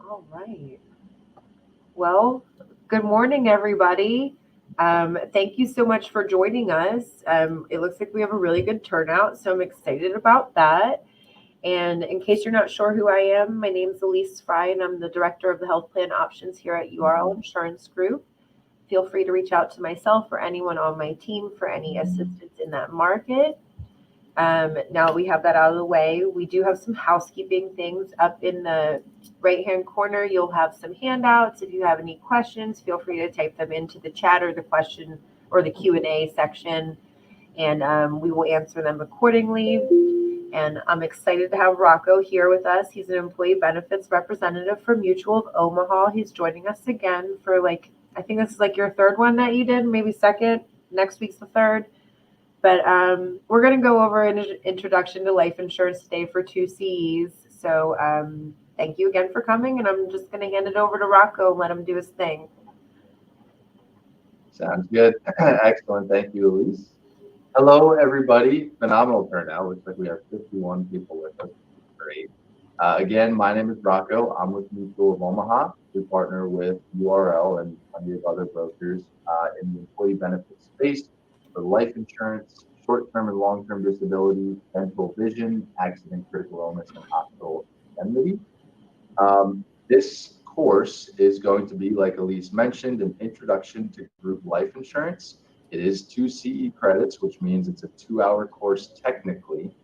All right. Well, good morning, everybody. Thank you so much for joining us. It looks like we have a really good turnout, so I'm excited about that. And in case you're not sure who I am, my name is Elise Fry, and I'm the director of the health plan options here at URL Insurance Group. Feel free to reach out to myself or anyone on my team for any assistance in that market. Now we have that out of the way. We do have some housekeeping things up in the right hand corner. You'll have some handouts. If you have any questions, feel free to type them into the chat or the question or the Q&A section, and we will answer them accordingly. And I'm excited to have Rocco here with us. He's an employee benefits representative for Mutual of Omaha. He's joining us again for I think this is like your third one that you did, maybe second. Next week's the third. But we're going to go over an introduction to life insurance today for 2Cs. So thank you again for coming. And I'm just going to hand it over to Rocco and let him do his thing. Sounds good. Excellent. Thank you, Elise. Hello, everybody. Phenomenal turnout. Looks like we have 51 people with us. Great. Again, my name is Rocco. I'm with Mutual of Omaha. We partner with URL and plenty of other brokers in the employee benefits space for life insurance, short-term and long-term disability, dental vision, accident, critical illness, and hospital indemnity. This course is going to be, like Elise mentioned, an introduction to group life insurance. It is 2 CE credits, which means it's a 2-hour course technically.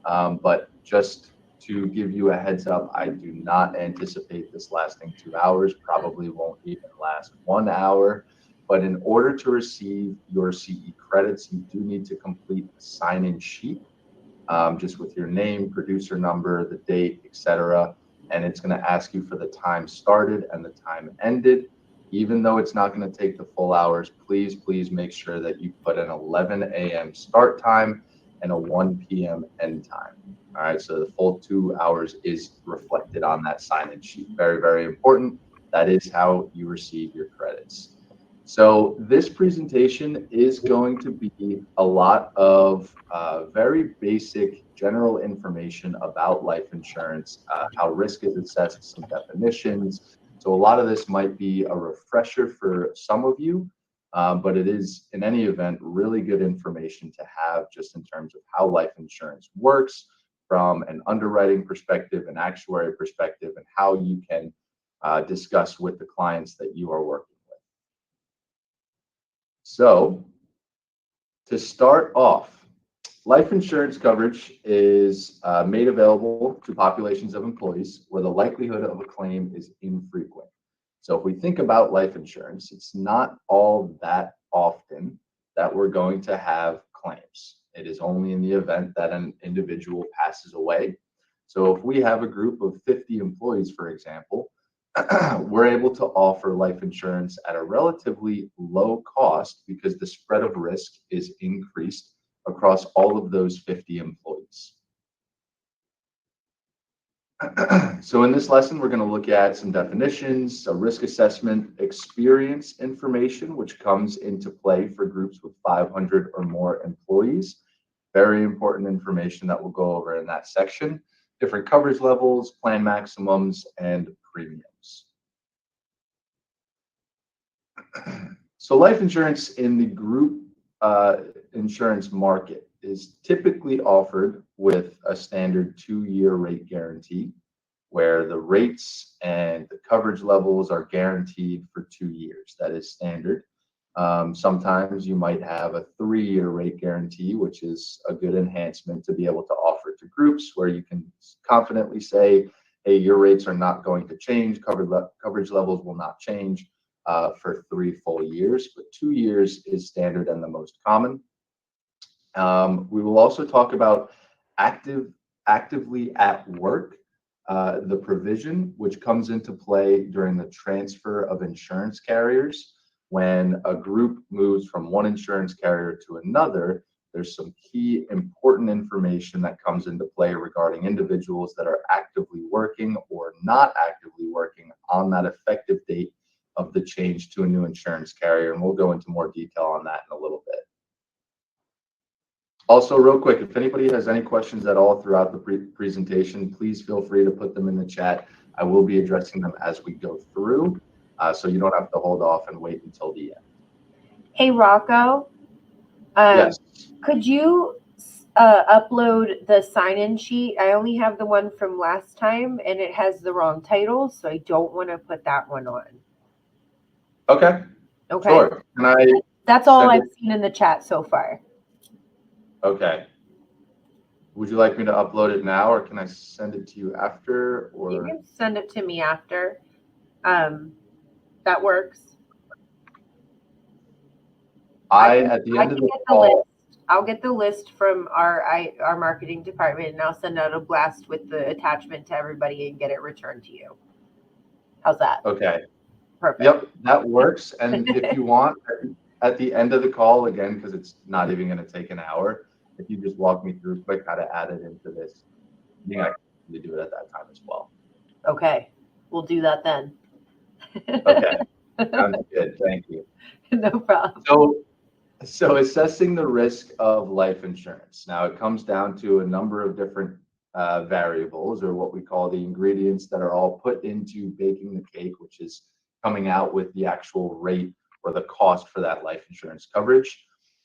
But just to give you a heads up, I do not anticipate this lasting 2 hours, probably won't even last 1 hour. But in order to receive your CE credits, you do need to complete a sign-in sheet, just with your name, producer number, the date, etc. And it's going to ask you for the time started and the time ended. Even though it's not going to take the full hours, please make sure that you put an 11 a.m. start time and a 1 p.m. end time. All right, so the full 2 hours is reflected on that sign-in sheet. Very, very important. That is how you receive your credits. So this presentation is going to be a lot of very basic general information about life insurance, how risk is assessed, some definitions. So a lot of this might be a refresher for some of you, but it is, in any event, really good information to have just in terms of how life insurance works from an underwriting perspective, an actuary perspective, and how you can discuss with the clients that you are working with. So to start off, life insurance coverage is made available to populations of employees where the likelihood of a claim is infrequent. So if we think about life insurance, it's not all that often that we're going to have claims. It is only in the event that an individual passes away. So if we have a group of 50 employees, for example, we're able to offer life insurance at a relatively low cost because the spread of risk is increased across all of those 50 employees. So in this lesson, we're going to look at some definitions, a risk assessment, experience information, which comes into play for groups with 500 or more employees. Very important information that we'll go over in that section. Different coverage levels, plan maximums, and premiums. So life insurance in the group insurance market is typically offered with a standard 2-year rate guarantee, where the rates and the coverage levels are guaranteed for 2 years. That is standard. Sometimes you might have a 3-year rate guarantee, which is a good enhancement to be able to offer to groups where you can confidently say, hey, your rates are not going to change, coverage levels will not change for 3 full years, but 2 years is standard and the most common. We will also talk about actively at work, the provision which comes into play during the transfer of insurance carriers. When a group moves from one insurance carrier to another, there's some key important information that comes into play regarding individuals that are actively working or not actively working on that effective date of the change to a new insurance carrier. And we'll go into more detail on that in a little bit. Also, real quick, if anybody has any questions at all throughout the presentation, please feel free to put them in the chat. I will be addressing them as we go through, so you don't have to hold off and wait until the end. Hey, Rocco, um, Yes. could you upload the sign-in sheet? I only have the one from last time, and it has the wrong title, so I don't want to put that one on. Okay. Okay, Sure. Can I that's all send it? I've seen in the chat so far. Okay. Would you like me to upload it now, or can I send it to you after? You Or can send it to me after. Um, that works. I can at the I end of can the get the list. call. I'll get the list from our marketing department, and I'll send out a blast with the attachment to everybody and get it returned to you. How's that? Okay. Perfect. Yep, that works. And if you want, at the end of the call, again, because it's not even going to take an hour, if you just walk me through quick how to add it into this, yeah, I can do it at that time as well. Okay, we'll do that then. Okay, sounds good. Thank you. No problem. So assessing the risk of life insurance. Now it comes down to a number of different variables, or what we call the ingredients that are all put into baking the cake, which is coming out with the actual rate or the cost for that life insurance coverage.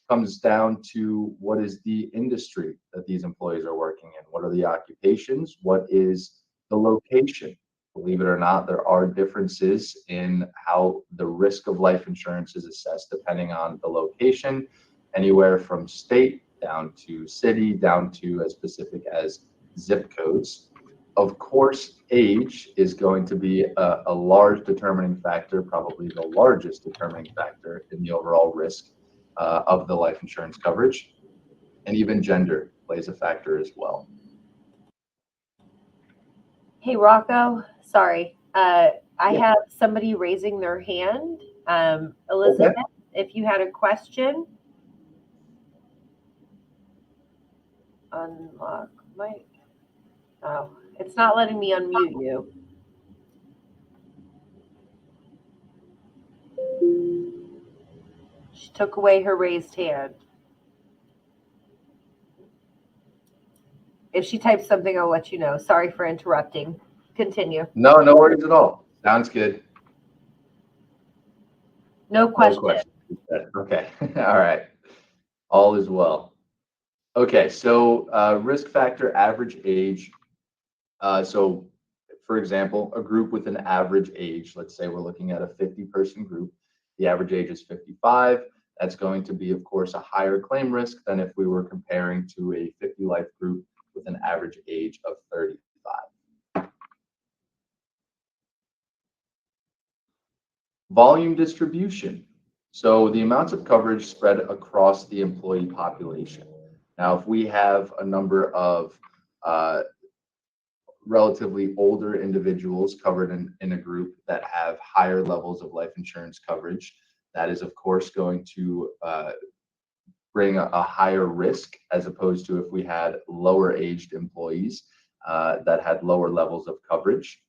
Comes down to what is the industry that these employees are working in, what are the occupations, what is the location. Believe it or not, there are differences in how the risk of life insurance is assessed depending on the location, anywhere from state down to city, down to as specific as zip codes. Of course, age is going to be a large determining factor, probably the largest determining factor in the overall risk of the life insurance coverage. And even gender plays a factor as well. Hey, Rocco. Sorry. I Yeah. have somebody raising their hand. Okay. Elizabeth, if you had a question, unlock mic. Oh, it's not letting me unmute you. She took away her raised hand. If she types something, I'll let you know. Sorry for interrupting. Continue. No, no worries at all. Sounds good. No No question. question. Okay. All right. All is well. Okay. So, risk factor average age. So, for example, a group with an average age, let's say we're looking at a 50-person group, the average age is 55. That's going to be, of course, a higher claim risk than if we were comparing to a 50 life group with an average age of 35. Volume distribution. So the amounts of coverage spread across the employee population. Now, if we have a number of uh, relatively older individuals covered in a group that have higher levels of life insurance coverage, that is, of course, going to bring a higher risk as opposed to if we had lower aged employees that had lower levels of coverage.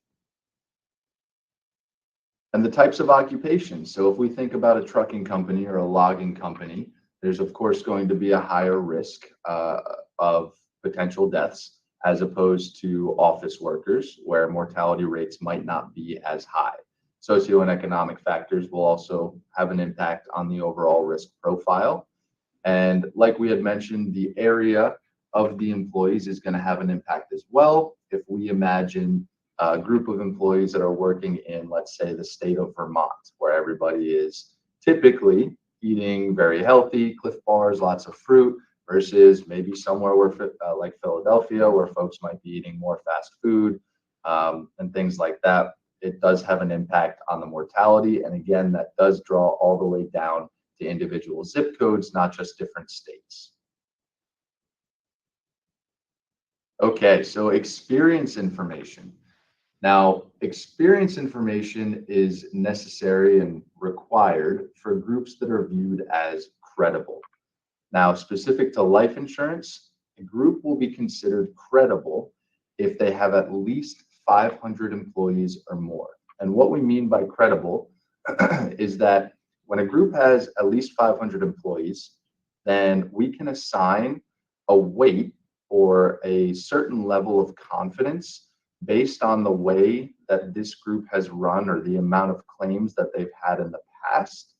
And the types of occupations. So if we think about a trucking company or a logging company, there's of course going to be a higher risk of potential deaths as opposed to office workers, where mortality rates might not be as high. Socio and economic factors will also have an impact on the overall risk profile. And like we had mentioned, the area of the employees is going to have an impact as well. If we imagine a group of employees that are working in, let's say, the state of Vermont, where everybody is typically eating very healthy, Cliff Bars, lots of fruit, versus maybe somewhere where, like Philadelphia, where folks might be eating more fast food and things like that, it does have an impact on the mortality. And again, that does draw all the way down to individual zip codes, not just different states. Okay, so experience information. Now, experience information is necessary and required for groups that are viewed as credible. Now, specific to life insurance, a group will be considered credible if they have at least 500 employees or more. And what we mean by credible is that when a group has at least 500 employees, then we can assign a weight or a certain level of confidence based on the way that this group has run or the amount of claims that they've had in the past,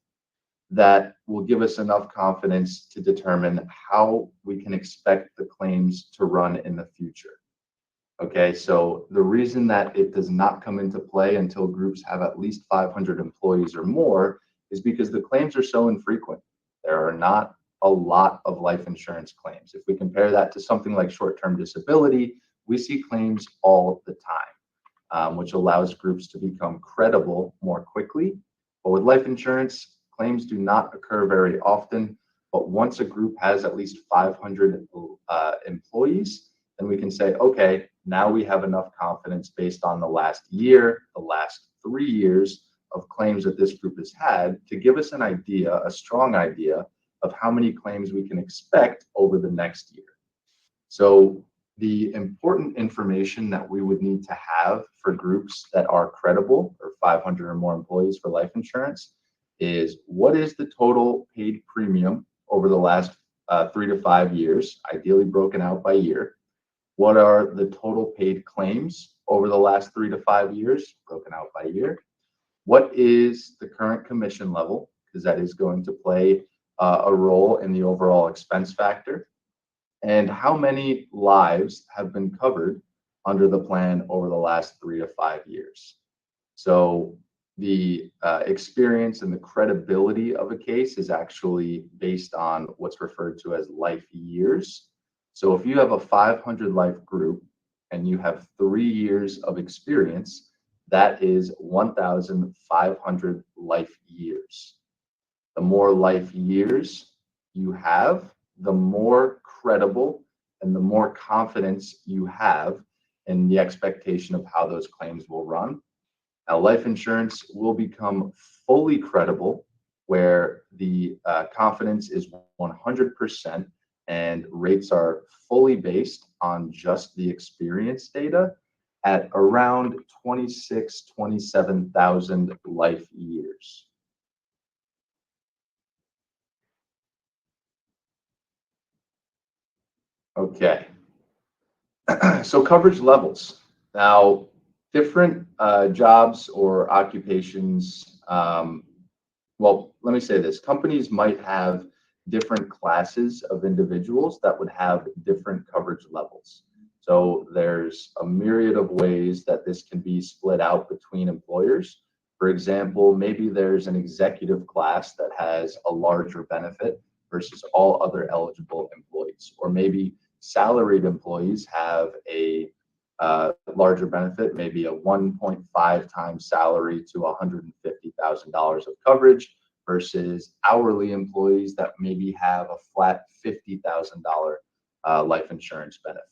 that will give us enough confidence to determine how we can expect the claims to run in the future. Okay, so the reason that it does not come into play until groups have at least 500 employees or more is because the claims are so infrequent. There are not a lot of life insurance claims. If we compare that to something like short-term disability, we see claims all the time, which allows groups to become credible more quickly. But with life insurance, claims do not occur very often. But once a group has at least 500 employees, then we can say, okay, now we have enough confidence based on the last year, the last 3 years of claims that this group has had to give us an idea, a strong idea of how many claims we can expect over the next year. So the important information that we would need to have for groups that are credible or 500 or more employees for life insurance is what is the total paid premium over the last 3 to 5 years, ideally broken out by year. What are the total paid claims over the last 3 to 5 years, broken out by year? What is the current commission level? Because that is going to play a role in the overall expense factor. And how many lives have been covered under the plan over the last 3 to 5 years? So the experience and the credibility of a case is actually based on what's referred to as life years. So if you have a 500 life group and you have 3 years of experience, that is 1,500 life years. The more life years you have, the more credible and the more confidence you have in the expectation of how those claims will run. Now, life insurance will become fully credible where the confidence is 100% and rates are fully based on just the experience data at around 27,000 life years. Okay, so coverage levels. Now, different jobs or occupations, well, let me say this. Companies might have different classes of individuals that would have different coverage levels. So there's a myriad of ways that this can be split out between employers. For example, maybe there's an executive class that has a larger benefit versus all other eligible employees. Or maybe salaried employees have a larger benefit, maybe a 1.5 times salary to $150,000 of coverage versus hourly employees that maybe have a flat $50,000 life insurance benefit.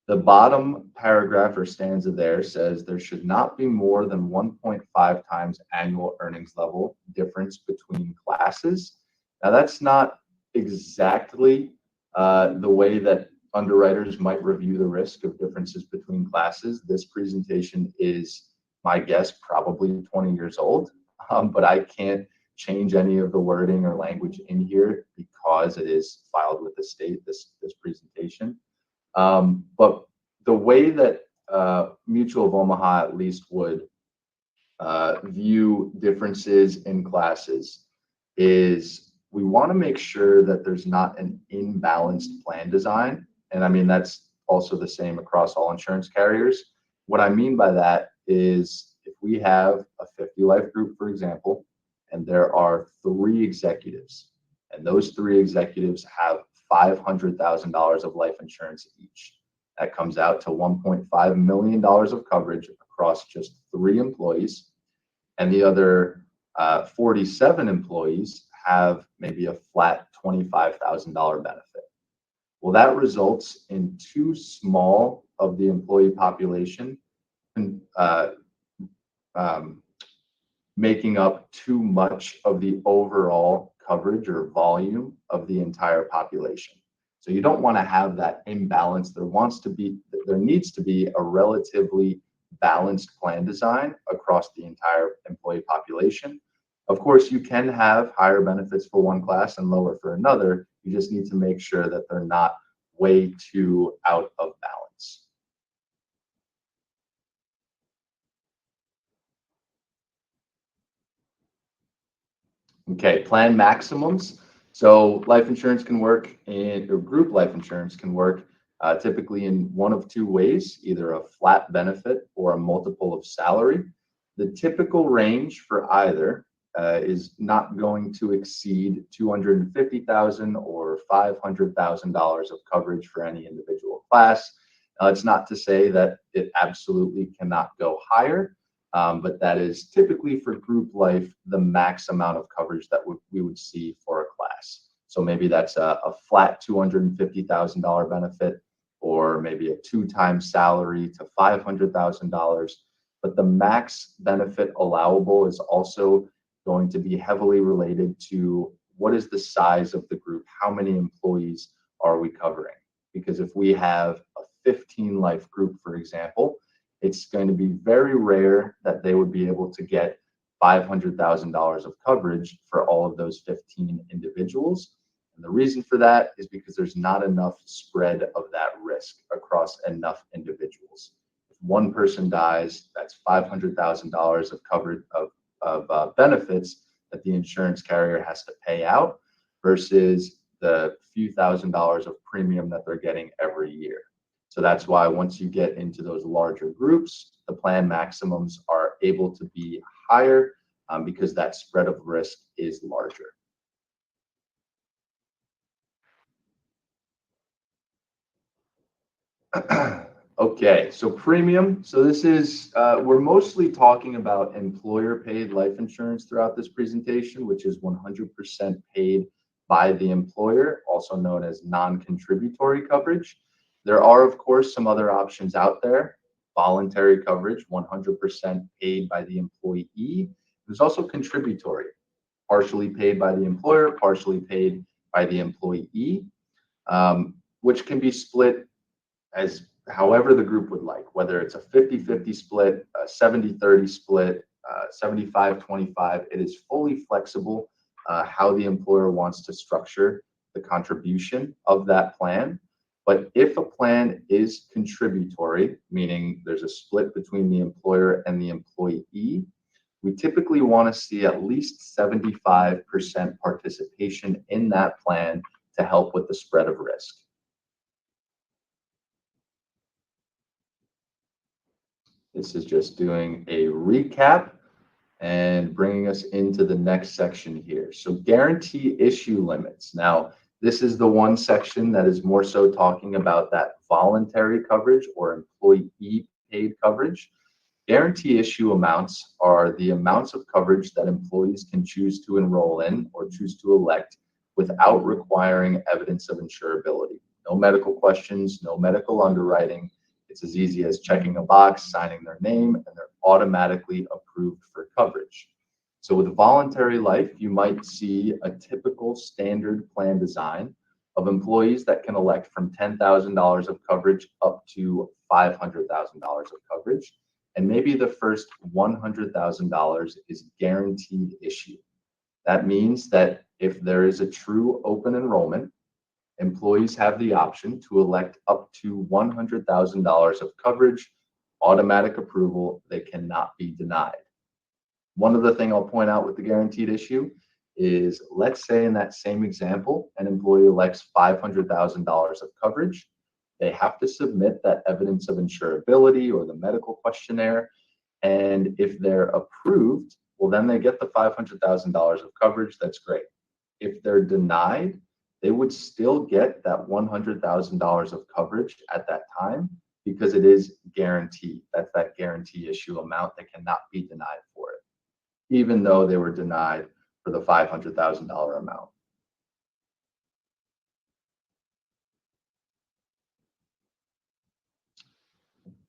The bottom paragraph or stanza there says there should not be more than 1.5 times annual earnings level difference between classes. Now, that's not exactly the way that underwriters might review the risk of differences between classes. This presentation is, my guess, probably 20 years old, but I can't change any of the wording or language in here because it is filed with the state, this presentation. But the way that Mutual of Omaha at least would view differences in classes is we want to make sure that there's not an imbalanced plan design. And I mean, that's also the same across all insurance carriers. What I mean by that is if we have a 50 life group, for example, and there are 3 executives, and those 3 executives have $500,000 of life insurance each. That comes out to $1.5 million of coverage across just 3 employees. And the other 47 employees have maybe a flat $25,000 benefit. Well, that results in too small of the employee population making up too much of the overall coverage or volume of the entire population. So you don't want to have that imbalance. There needs to be a relatively balanced plan design across the entire employee population. Of course, you can have higher benefits for one class and lower for another. You just need to make sure that they're not way too out of balance. Okay, plan maximums. So life insurance can work in, or group life insurance can work typically in one of two ways, either a flat benefit or a multiple of salary. The typical range for either is not going to exceed 250,000 or $500,000 of coverage for any individual class. It's not to say that it absolutely cannot go higher, but that is typically for group life the max amount of coverage that we would see for a class. So maybe that's a flat $250,000 benefit, or maybe a two times salary to $500,000. But the max benefit allowable is also going to be heavily related to what is the size of the group? How many employees are we covering? Because if we have a 15 life group, for example, it's going to be very rare that they would be able to get $500,000 of coverage for all of those 15 individuals. And the reason for that is because there's not enough spread of that risk across enough individuals. If one person dies, that's $500,000 of coverage of benefits that the insurance carrier has to pay out versus the few $1,000s of premium that they're getting every year. So that's why once you get into those larger groups, the plan maximums are able to be higher because that spread of risk is larger. Okay, so premium. So this is, we're mostly talking about employer paid life insurance throughout this presentation, which is 100% paid by the employer, also known as non-contributory coverage. There are, of course, some other options out there. Voluntary coverage, 100% paid by the employee. There's also contributory, partially paid by the employer, partially paid by the employee, which can be split as however the group would like, whether it's a 50-50 split, a 70-30 split, 75-25. It is fully flexible how the employer wants to structure the contribution of that plan. But if a plan is contributory, meaning there's a split between the employer and the employee, we typically want to see at least 75% participation in that plan to help with the spread of risk. This is just doing a recap and bringing us into the next section here. So guarantee issue limits. Now, this is the one section that is more so talking about that voluntary coverage or employee paid coverage. Guarantee issue amounts are the amounts of coverage that employees can choose to enroll in or choose to elect without requiring evidence of insurability. No medical questions, no medical underwriting. It's as easy as checking a box, signing their name, and they're automatically approved for coverage. So with voluntary life, you might see a typical standard plan design of employees that can elect from $10,000 of coverage up to $500,000 of coverage. And maybe the first $100,000 is guaranteed issue. That means that if there is a true open enrollment, employees have the option to elect up to $100,000 of coverage, automatic approval. They cannot be denied. One other thing I'll point out with the guaranteed issue is, let's say in that same example, an employee elects $500,000 of coverage. They have to submit that evidence of insurability or the medical questionnaire. And if they're approved, well, then they get the $500,000 of coverage. That's great. If they're denied, they would still get that $100,000 of coverage at that time because it is guaranteed. That's that guarantee issue amount that cannot be denied for it, even though they were denied for the $500,000 amount.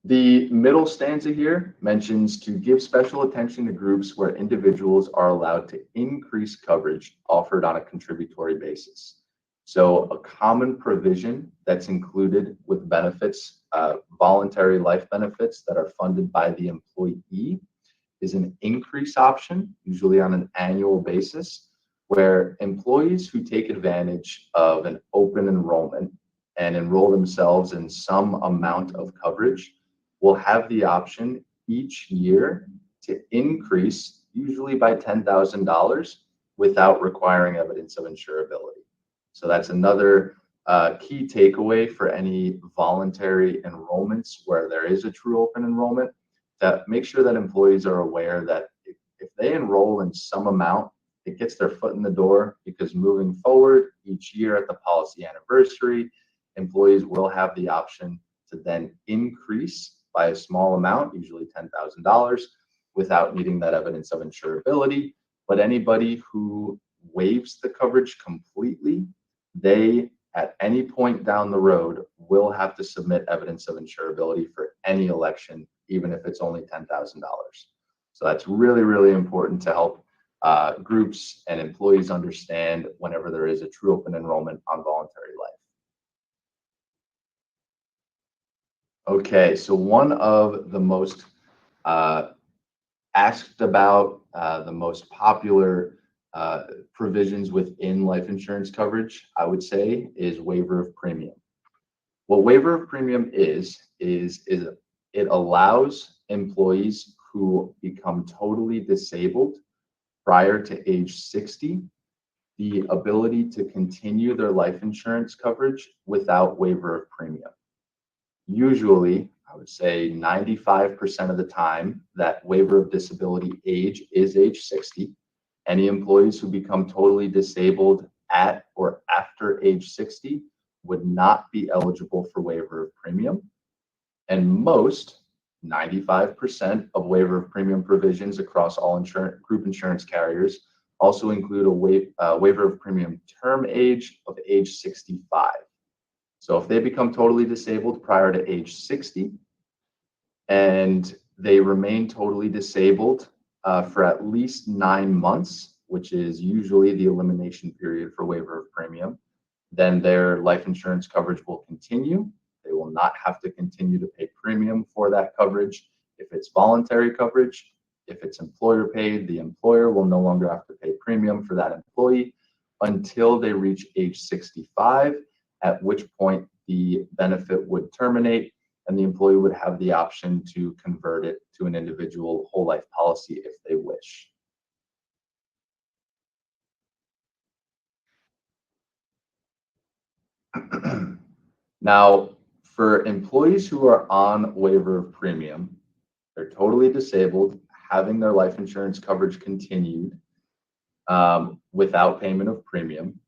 The middle stanza here mentions to give special attention to groups where individuals are allowed to increase coverage offered on a contributory basis. So a common provision that's included with benefits, voluntary life benefits that are funded by the employee, is an increase option, usually on an annual basis, where employees who take advantage of an open enrollment and enroll themselves in some amount of coverage will have the option each year to increase, usually by $10,000, without requiring evidence of insurability. So that's another key takeaway for any voluntary enrollments where there is a true open enrollment, that make sure that employees are aware that if they enroll in some amount, it gets their foot in the door, because moving forward each year at the policy anniversary, employees will have the option to then increase by a small amount, usually $10,000, without needing that evidence of insurability. But anybody who waives the coverage completely, they at any point down the road will have to submit evidence of insurability for any election, even if it's only $10,000. So that's really, really important to help groups and employees understand whenever there is a true open enrollment on voluntary life. Okay, so one of the most asked about, the most popular provisions within life insurance coverage, I would say, is waiver of premium. What waiver of premium is it allows employees who become totally disabled prior to age 60 the ability to continue their life insurance coverage without waiver of premium. Usually, I would say 95% of the time, that waiver of disability age is age 60. Any employees who become totally disabled at or after age 60 would not be eligible for waiver of premium. And most, 95% of waiver of premium provisions across all group insurance carriers also include a waiver of premium term age of age 65. So if they become totally disabled prior to age 60 and they remain totally disabled for at least 9 months, which is usually the elimination period for waiver of premium, then their life insurance coverage will continue. They will not have to continue to pay premium for that coverage. If it's voluntary coverage, if it's employer paid, the employer will no longer have to pay premium for that employee until they reach age 65, at which point the benefit would terminate and the employee would have the option to convert it to an individual whole life policy if they wish. Now, for employees who are on waiver of premium, they're totally disabled, having their life insurance coverage continued without payment of premium.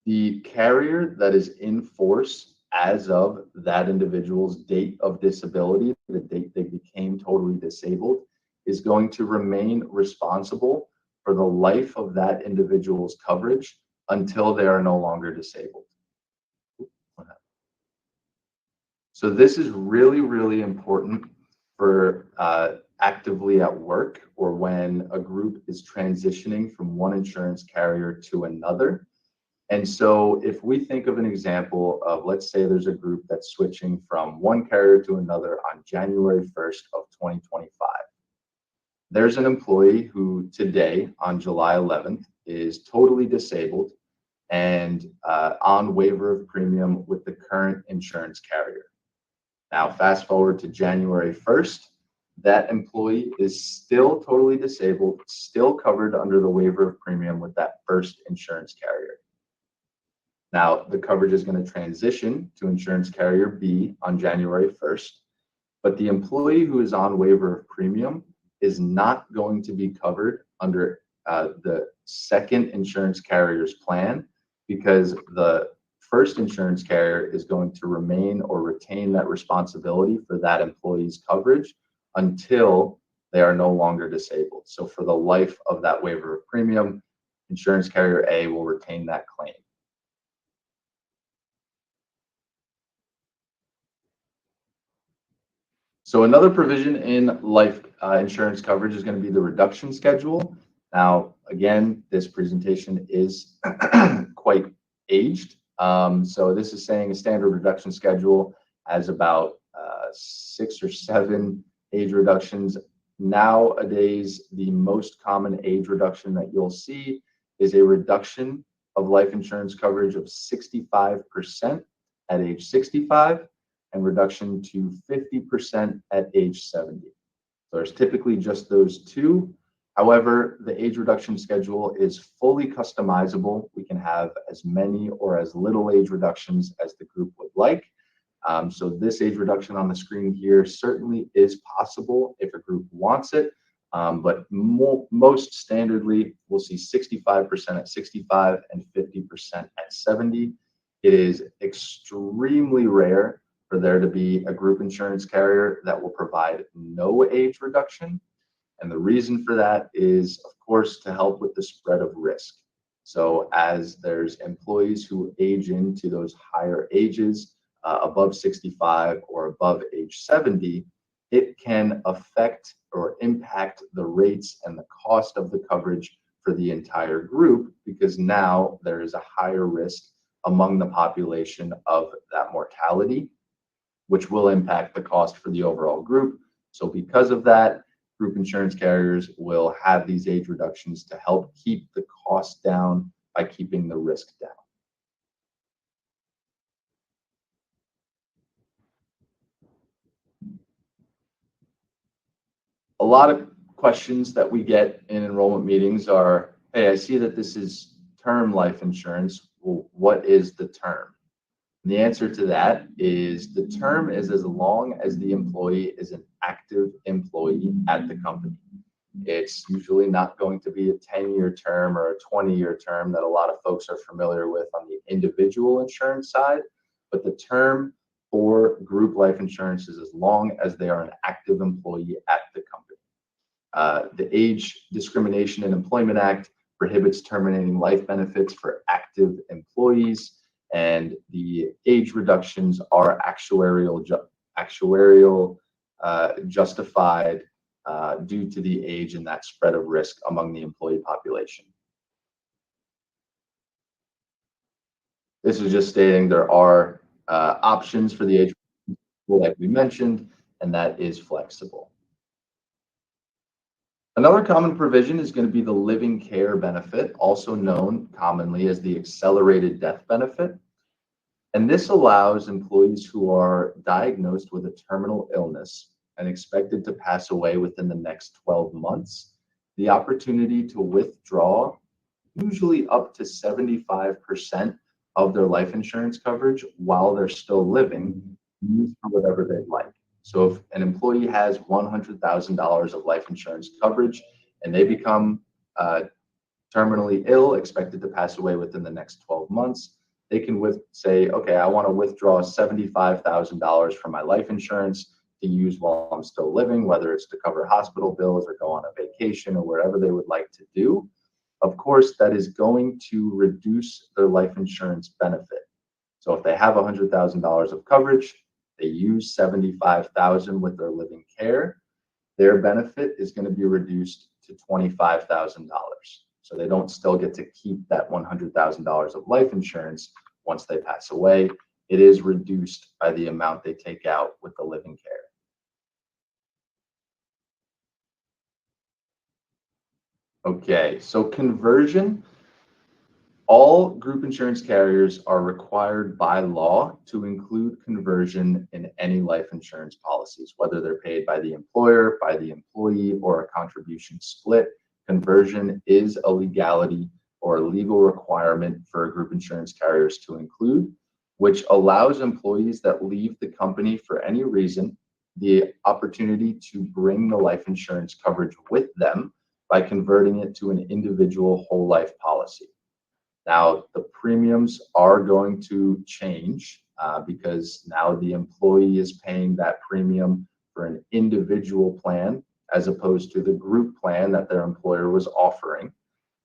The carrier that is in force as of that individual's date of disability, the date they became totally disabled, is going to remain responsible for the life of that individual's coverage until they are no longer disabled. So this is really, really important for actively at work or when a group is transitioning from one insurance carrier to another. And so if we think of an example of, let's say there's a group that's switching from one carrier to another on January 1st of 2025. There's an employee who today, on July 11th, is totally disabled and on waiver of premium with the current insurance carrier. Now, fast forward to January 1st, that employee is still totally disabled, still covered under the waiver of premium with that first insurance carrier. Now, the coverage is going to transition to insurance carrier B on January 1st, but the employee who is on waiver of premium is not going to be covered under the second insurance carrier's plan, because the first insurance carrier is going to remain or retain that responsibility for that employee's coverage until they are no longer disabled. So for the life of that waiver of premium, insurance carrier A will retain that claim. So another provision in life insurance coverage is going to be the reduction schedule. Now, again, this presentation is quite aged. So this is saying a standard reduction schedule has about 6 or 7 age reductions. Nowadays, the most common age reduction that you'll see is a reduction of life insurance coverage of 65% at age 65 and reduction to 50% at age 70. So there's typically just those two. However, the age reduction schedule is fully customizable. We can have as many or as little age reductions as the group would like. So this age reduction on the screen here certainly is possible if a group wants it, but most standardly, we'll see 65% at 65 and 50% at 70. It is extremely rare for there to be a group insurance carrier that will provide no age reduction. And the reason for that is, of course, to help with the spread of risk. So as there's employees who age into those higher ages, above 65 or above age 70, it can affect or impact the rates and the cost of the coverage for the entire group, because now there is a higher risk among the population of that mortality, which will impact the cost for the overall group. So because of that, group insurance carriers will have these age reductions to help keep the cost down by keeping the risk down. A lot of questions that we get in enrollment meetings are, hey, I see that this is term life insurance. Well, what is the term? And the answer to that is the term is as long as the employee is an active employee at the company. It's usually not going to be a 10-year term or a 20-year term that a lot of folks are familiar with on the individual insurance side, but the term for group life insurance is as long as they are an active employee at the company. The Age Discrimination in Employment Act prohibits terminating life benefits for active employees, and the age reductions are actuarial justified due to the age and that spread of risk among the employee population. This is just stating there are options for the age, like we mentioned, and that is flexible. Another common provision is going to be the living care benefit, also known commonly as the accelerated death benefit. And this allows employees who are diagnosed with a terminal illness and expected to pass away within the next 12 months the opportunity to withdraw usually up to 75% of their life insurance coverage while they're still living, used for whatever they'd like. So if an employee has $100,000 of life insurance coverage and they become terminally ill, expected to pass away within the next 12 months, they can say, okay, I want to withdraw $75,000 from my life insurance to use while I'm still living, whether it's to cover hospital bills or go on a vacation or wherever they would like to do. Of course, that is going to reduce their life insurance benefit. So if they have $100,000 of coverage, they use $75,000 with their living care, their benefit is going to be reduced to $25,000. So they don't still get to keep that $100,000 of life insurance once they pass away. It is reduced by the amount they take out with the living care. Okay, so conversion. All group insurance carriers are required by law to include conversion in any life insurance policies, whether they're paid by the employer, by the employee, or a contribution split. Conversion is a legality or a legal requirement for group insurance carriers to include, which allows employees that leave the company for any reason the opportunity to bring the life insurance coverage with them by converting it to an individual whole life policy. Now, the premiums are going to change because now the employee is paying that premium for an individual plan as opposed to the group plan that their employer was offering.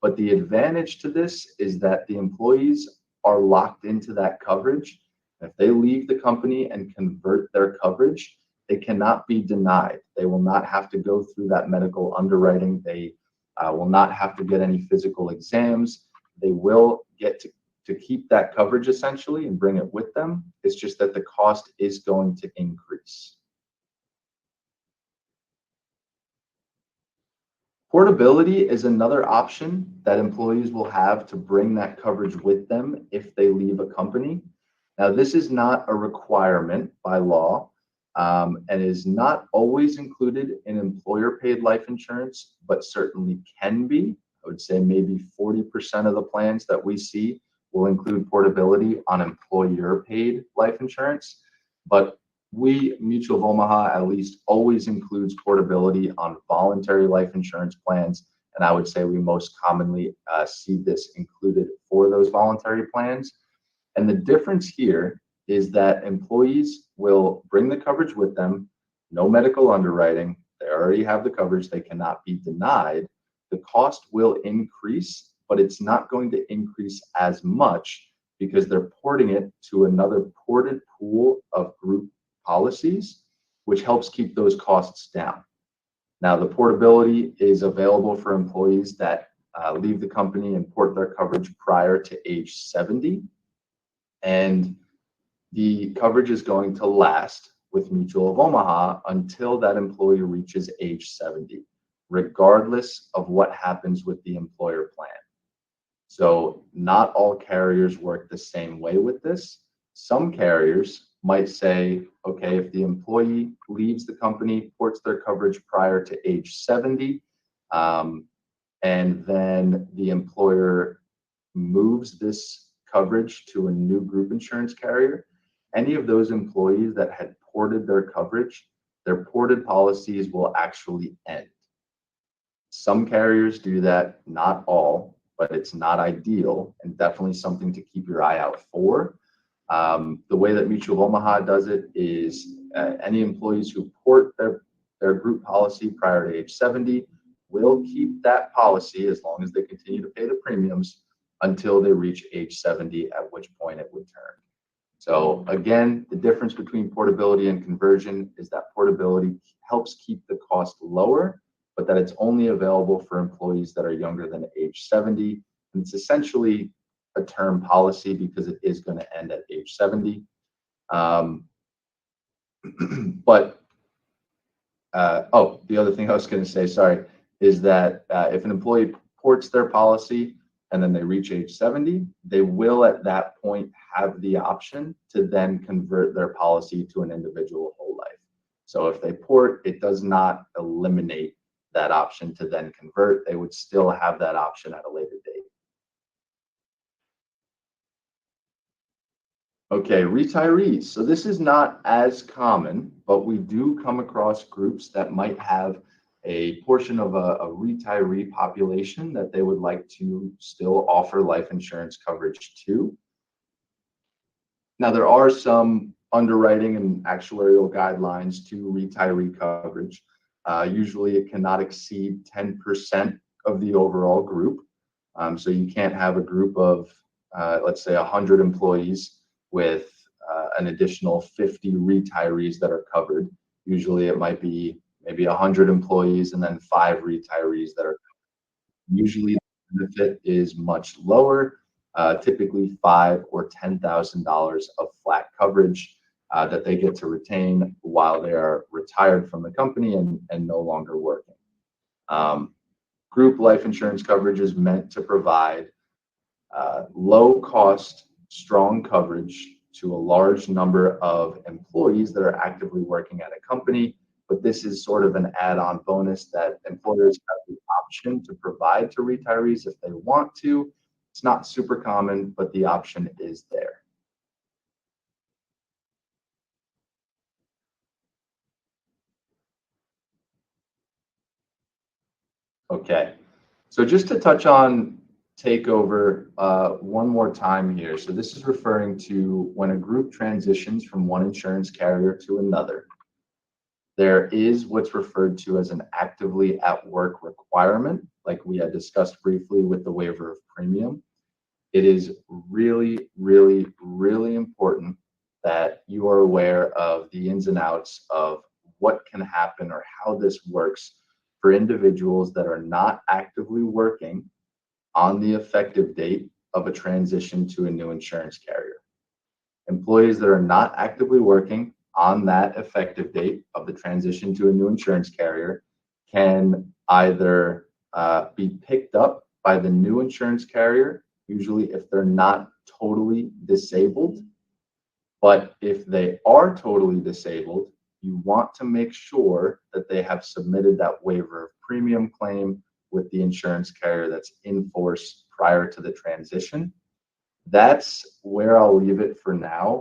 But the advantage to this is that the employees are locked into that coverage. If they leave the company and convert their coverage, they cannot be denied. They will not have to go through that medical underwriting. They will not have to get any physical exams. They will get to keep that coverage essentially and bring it with them. It's just that the cost is going to increase. Portability is another option that employees will have to bring that coverage with them if they leave a company. Now, this is not a requirement by law, and is not always included in employer paid life insurance, but certainly can be. I would say maybe 40% of the plans that we see will include portability on employer paid life insurance. But we, Mutual of Omaha, at least always includes portability on voluntary life insurance plans. And I would say we most commonly see this included for those voluntary plans. And the difference here is that employees will bring the coverage with them, no medical underwriting. They already have the coverage, they cannot be denied. The cost will increase, but it's not going to increase as much because they're porting it to another ported pool of group policies, which helps keep those costs down. Now, the portability is available for employees that leave the company and port their coverage prior to age 70. And the coverage is going to last with Mutual of Omaha until that employee reaches age 70, regardless of what happens with the employer plan. So not all carriers work the same way with this. Some carriers might say, okay, if the employee leaves the company, ports their coverage prior to age 70, and then the employer moves this coverage to a new group insurance carrier, any of those employees that had ported their coverage, their ported policies will actually end. Some carriers do that, not all, but it's not ideal and definitely something to keep your eye out for. The way that Mutual of Omaha does it is any employees who port their group policy prior to age 70 will keep that policy as long as they continue to pay the premiums until they reach age 70, at which point it would turn. So again, the difference between portability and conversion is that portability helps keep the cost lower, but that it's only available for employees that are younger than age 70. And it's essentially a term policy because it is going to end at age 70. But the other thing I was going to say, sorry, is that if an employee ports their policy and then they reach age 70, they will at that point have the option to then convert their policy to an individual whole life. So if they port, it does not eliminate that option to then convert. They would still have that option at a later date. Okay, retirees. So this is not as common, but we do come across groups that might have a portion of a retiree population that they would like to still offer life insurance coverage to. Now, there are some underwriting and actuarial guidelines to retiree coverage. Usually it cannot exceed 10% of the overall group. So you can't have a group of, let's say, 100 employees with an additional 50 retirees that are covered. Usually it might be maybe 100 employees and then 5 retirees that are covered. Usually the benefit is much lower, typically $5,000 or $10,000 of flat coverage that they get to retain while they are retired from the company and no longer working. Group life insurance coverage is meant to provide low cost, strong coverage to a large number of employees that are actively working at a company. But this is sort of an add-on bonus that employers have the option to provide to retirees if they want to. It's not super common, but the option is there. Okay, so just to touch on takeover one more time here. So this is referring to when a group transitions from one insurance carrier to another. There is what's referred to as an actively at work requirement, like we had discussed briefly with the waiver of premium. It is really, really, really important that you are aware of the ins and outs of what can happen or how this works for individuals that are not actively working on the effective date of a transition to a new insurance carrier. Employees that are not actively working on that effective date of the transition to a new insurance carrier can either be picked up by the new insurance carrier, usually if they're not totally disabled. But if they are totally disabled, you want to make sure that they have submitted that waiver of premium claim with the insurance carrier that's in force prior to the transition. That's where I'll leave it for now,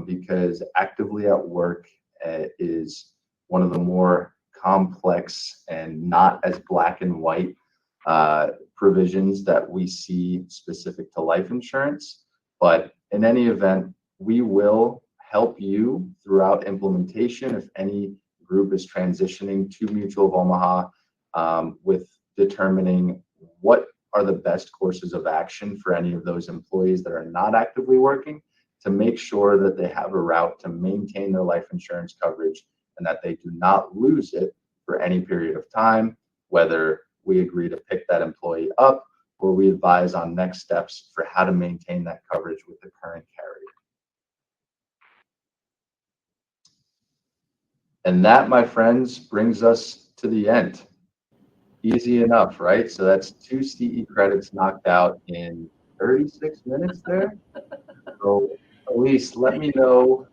because actively at work is one of the more complex and not as black and white provisions that we see specific to life insurance. But in any event, we will help you throughout implementation if any group is transitioning to Mutual of Omaha, with determining what are the best courses of action for any of those employees that are not actively working to make sure that they have a route to maintain their life insurance coverage and that they do not lose it for any period of time, whether we agree to pick that employee up or we advise on next steps for how to maintain that coverage with the current carrier. And that, my friends, brings us to the end. Easy enough, right? So that's 2 CE credits knocked out in 36 minutes there. So Elise, let me know.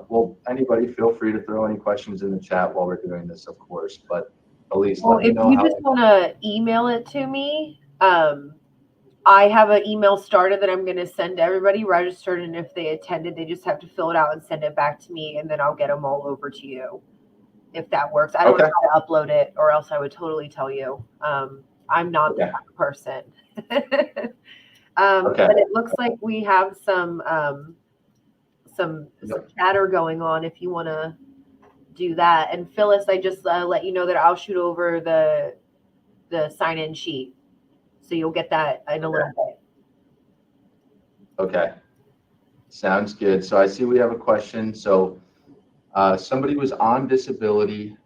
Well, anybody feel free to throw any questions in the chat while we're doing this, of course. But Elise, Well, let me if know you how. just want to email it to me, I have an email started that I'm going to send to everybody registered, and if they attended, they just have to fill it out and send it back to me, and then I'll get them all over to you, if that works. I don't Okay. know how to upload it, or else I would totally tell you. I'm not the Okay. kind of person. Okay. But it looks like we have some Yep. chatter going on if you want to do that. And Phyllis, I just let you know that I'll shoot over the sign-in sheet, so you'll get that in a little bit. Okay. Sounds good. So I see we have a question. So somebody was on disability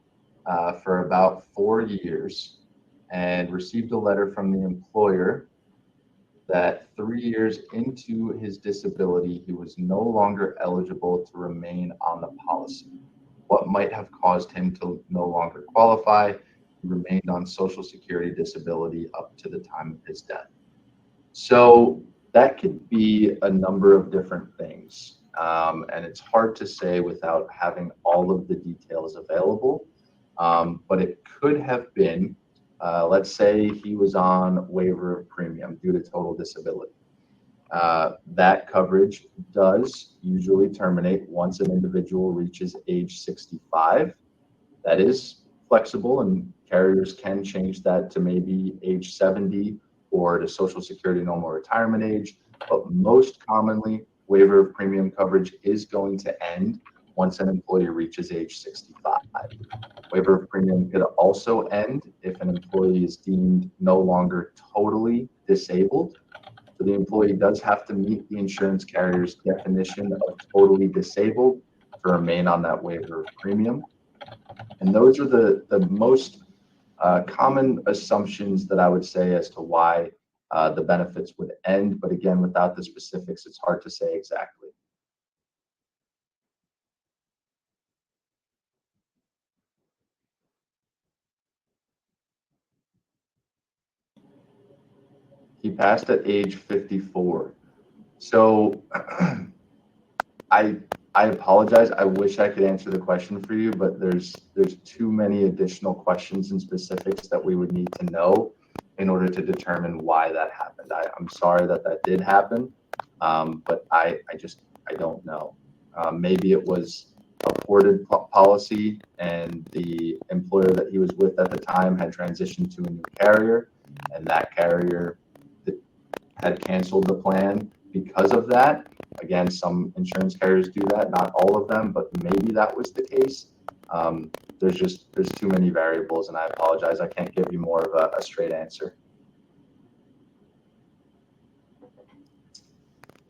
for about 4 years and received a letter from the employer that 3 years into his disability, he was no longer eligible to remain on the policy. What might have caused him to no longer qualify? He remained on Social Security disability up to the time of his death. So that could be a number of different things. And it's hard to say without having all of the details available. But it could have been, let's say he was on waiver of premium due to total disability. That coverage does usually terminate once an individual reaches age 65. That is flexible, and carriers can change that to maybe age 70 or to Social Security normal retirement age. But most commonly, waiver of premium coverage is going to end once an employee reaches age 65. Waiver of premium could also end if an employee is deemed no longer totally disabled. So the employee does have to meet the insurance carrier's definition of totally disabled to remain on that waiver of premium. And those are the most common assumptions that I would say as to why the benefits would end. But again, without the specifics, it's hard to say exactly. He passed at age 54. So I I apologize. I wish I could answer the question for you, but there's too many additional questions and specifics that we would need to know in order to determine why that happened. I'm sorry that that did happen, but I don't know. Maybe it was a ported policy, and the employer that he was with at the time had transitioned to a new carrier, and that carrier had canceled the plan because of that. Again, some insurance carriers do that, not all of them, but maybe that was the case. There's too many variables, and I apologize. I can't give you more of a straight answer.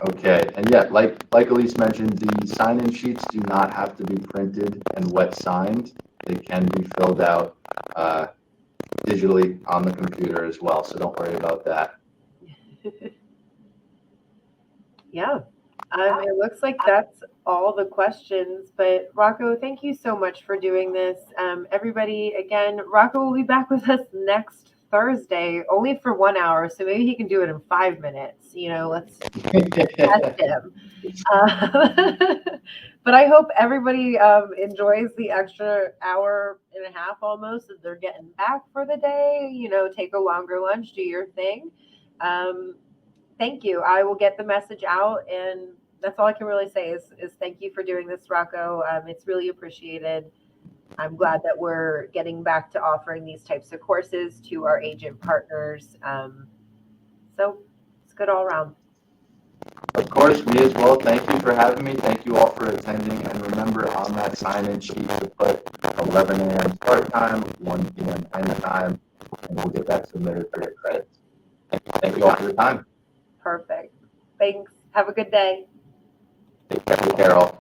Okay, and yeah, like Elise mentioned, the sign-in sheets do not have to be printed and wet signed. They can be filled out digitally on the computer as well, so don't worry about that. Yeah. It looks like that's all the questions. But Rocco, thank you so much for doing this. Everybody, again, Rocco will be back with us next Thursday, only for 1 hour. So maybe he can do it in 5 minutes. Let's test him. Uh, but I hope everybody enjoys the extra hour and a half almost that they're getting back for the day. Take a longer lunch, do your thing. Um, Thank you. I will get the message out, and that's all I can really say is thank you for doing this, Rocco. It's really appreciated. I'm glad that we're getting back to offering these types of courses to our agent partners. So it's good all around. Of course, me as well. Thank you for having me. Thank you all for attending. And remember on that sign-in sheet to put 11 a.m. start time, 1 p.m. end time, and we'll get that submitted for your credits. Thank you all for your time. Perfect. Thanks. Have a good day. Take care all.